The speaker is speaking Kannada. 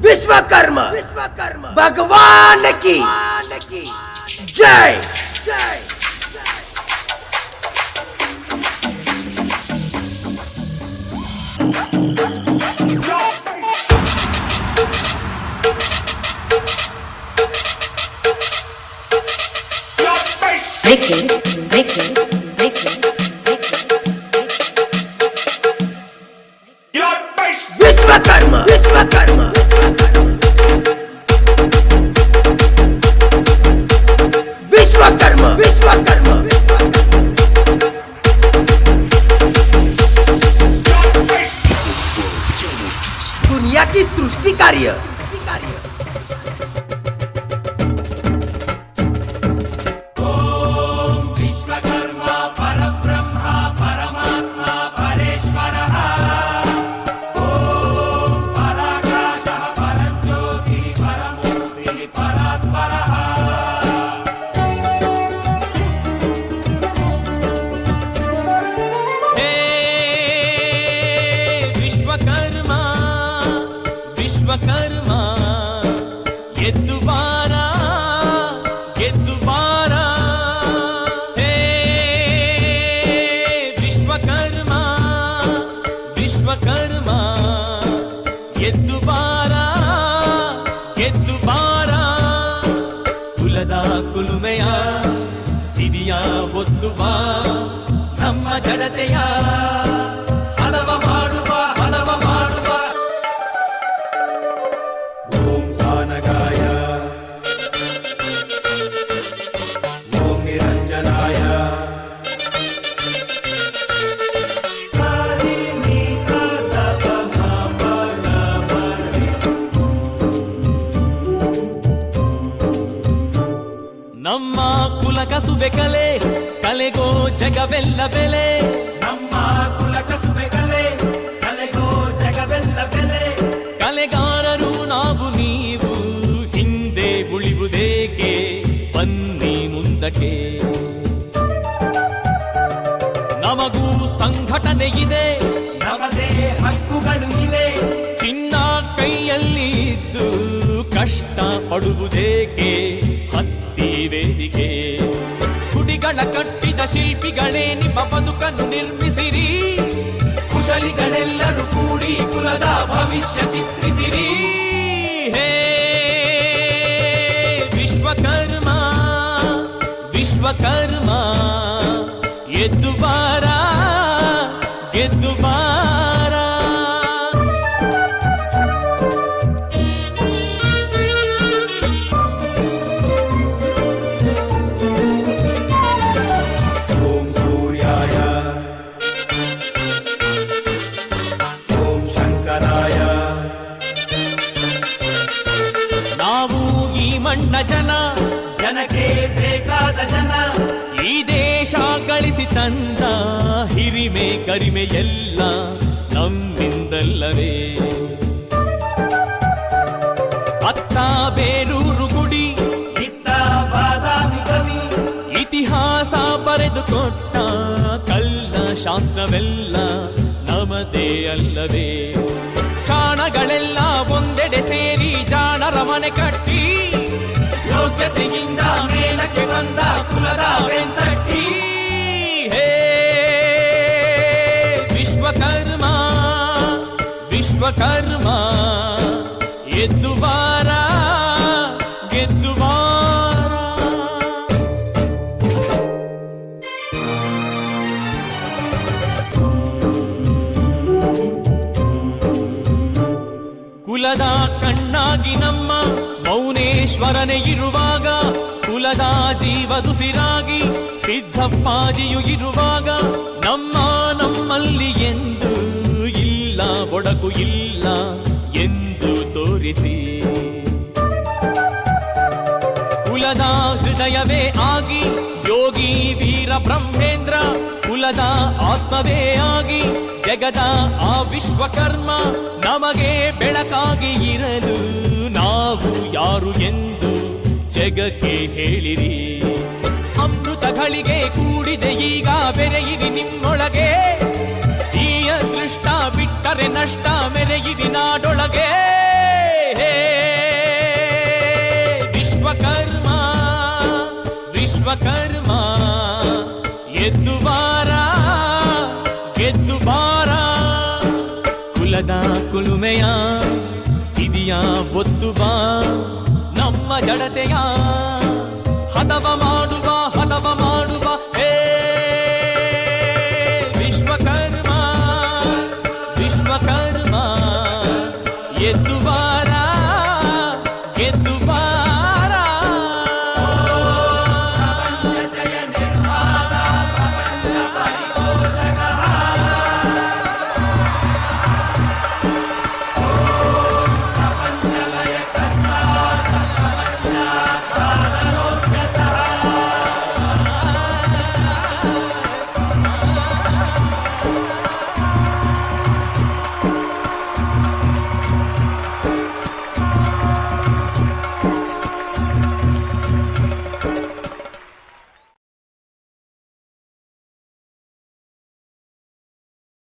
विश्वकर्मा भगवान की जय। विश्वकर्मा विश्वकर्मा विश्वकर्मा विश्वकर्मा दुनिया की सृष्टि कार्य विश्वकर्मा ಗೆದ್ದು ಬಾರ ಹೇ ವಿಶ್ವಕರ್ಮ ಗೆದ್ದು ಬಾರ ಕುಲದ ಕುಲುಮೆಯ ದಿವಿಯ ಒದ್ದು ಬಾ ನಮ್ಮ ಜಡತೆಯ ಹಳವ ಮಾಡುವ ಓಂ ಸಾನಗಾಯ ಓಂ ನಿರಂಜನಾಯ ನಮ್ಮ ಕುಲ ಕಸುಬೆ ಕಲೆಗೋ ಜಗವೆಲ್ಲ ಬೆಲೆ ನಮ್ಮ ಕುಲ ಕಸುಬೆ ಕಲೆಗೋ ಜಗವೆಲ್ಲ ಬೆಲೆ ಕಲೆಗಾರರು ನಾವು ನೀವು ಹಿಂದೆ ಉಳಿವುದೇಕೆ ಬನ್ನಿ ಮುಂದಕ್ಕೆ ನಮಗೂ ಸಂಘಟನೆ ಇದೆ ನಮದೇ ಹಕ್ಕುಗಳು ಇವೆ ಚಿನ್ನ ಕೈಯಲ್ಲಿ ಇದ್ದು ಕಷ್ಟ ಪಡುವುದೇಕೆ ಹತ್ತಿ ವೇದಿಕೆ ಗುಡಿಗಳ ಕಟ್ಟಿದ ಶಿಲ್ಪಿಗಳೇ ನಿಮ್ಮ ಬದುಕನ್ನು ನಿರ್ಮಿಸಿರಿ ಕುಶಲಿಗಳೆಲ್ಲರೂ ಕೂಡಿ ಕುಲದ ಭವಿಷ್ಯ ಚಿತ್ರಿಸಿರಿ ಹೇ ವಿಶ್ವಕರ್ಮ ಎದ್ದು ಬಾರ ಓಂ ಸೂರ್ಯಾಯ ಓಂ ಶಂಕರಾಯ ನಾವು ಈ ಮಣ್ಣ ಜನಕ್ಕೆ ಬೇಕಾದ ಜನ ಈ ದೇಶ ಗಳಿಸಿ ತಂದ ಹಿರಿಮೆ ಕರಿಮೆ ಎಲ್ಲ ನಮ್ಮಿಂದಲ್ಲವೇ ಅತ್ತ ಬೇಲೂರು ಗುಡಿ ಇತ್ತ ಬಾದಾಮಿ ಕವಿ ಇತಿಹಾಸ ಬರೆದು ಕೊಟ್ಟ ಕಲ್ಲ ಶಾಸ್ತ್ರವೆಲ್ಲ ನಮದೇ ಅಲ್ಲವೇ ಚಾಣಗಳೆಲ್ಲ ಒಂದೆಡೆ ಸೇರಿ ಜಾಣರ ಮನೆ ಕಟ್ಟಿ ಯೋಗ್ಯತೆಯಿಂದ ಮೇಲಕ್ಕೆ ಬಂದ ಕುಲದ ಬೆಂತಟ್ಟಿ ಹೇ ವಿಶ್ವಕರ್ಮ ಎದ್ದು ಬಾರ ಕುಲದ ಕಣ್ಣಾಗಿ ನಮ್ಮ ಮೌನೇಶ್ವರನೇ ಇರುವಾಗ ಕುಲದ ಜೀವದುಸಿರಾಗಿ ಸಿದ್ದಪ್ಪಾಜಿಯು ಇರುವಾಗ ನಮ್ಮಲ್ಲಿ ಎಂದು ಇಲ್ಲ ಒಡಕು ಇಲ್ಲ ಎಂದು ತೋರಿಸಿ ಕುಲದ ಹೃದಯವೇ ಆಗಿ ಯೋಗಿ ವೀರ ಬ್ರಹ್ಮೇಂದ್ರ ಕುಲದ ಆತ್ಮವೇ ಆಗಿ ಜಗದ ಆ ವಿಶ್ವಕರ್ಮ ನಮಗೆ ಬೆಳಕಾಗಿ ಇರಲು ನಾವು ಯಾರು ಎಂದು ಜಗಕ್ಕೆ ಹೇಳಿರಿ ಅಮೃತಗಳಿಗೆ ಕೂಡಿದೆ ಈಗ ಬೆರೆಯಿರಿ ನಿಮ್ಮೊಳಗೆ ಈ ಅದೃಷ್ಟ ಬಿಟ್ಟರೆ ನಷ್ಟ ಮೆರೆಯಿರಿ ನಾಡೊಳಗೆ ವಿಶ್ವಕರ್ಮ ಎದ್ದು ಬಾರ ಗೆದ್ದು ಬಾರ ಕುಲದ ಕುಲುಮೆಯ ಇದೆಯ ಒತ್ತು ಬಾ ನಮ್ಮ ಜಡತೆಯ